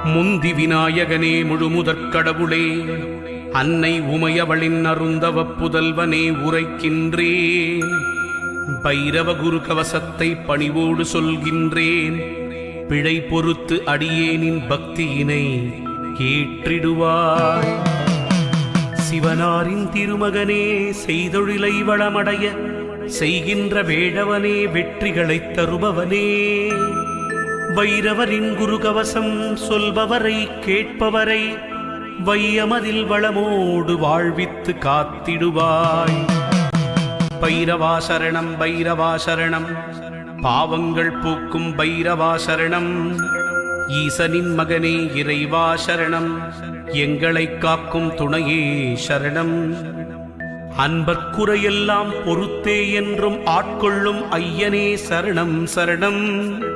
முந்தி விநாயகனே முழுமுதற்கடவுளே, அன்னை உமையவளின் அருந்தவ புதல்வனே உரைக்கின்றேன். பைரவ குரு கவசத்தை பணிவோடு சொல்கின்றேன். பிழை பொறுத்து அடியேனின் பக்தியினை ஏற்றிடுவாய். சிவனாரின் திருமகனே, செய்தொழிலை வளமடைய செய்கின்ற வேடவனே, வெற்றிகளைத் தருபவனே, வைரவரின் குருகவசம் சொல்பவரை கேட்பவரை வையமதில் வளமோடு வாழ்வித்து காத்திடுவாய். பைரவா சரணம், பைரவா சரணம், பாவங்கள் போக்கும் பைரவா சரணம். ஈசனின் மகனே இறைவா சரணம், எங்களை காக்கும் துணையே சரணம். அன்பர்க்குறையெல்லாம் பொறுத்தே என்றும் ஆட்கொள்ளும் ஐயனே சரணம் சரணம்.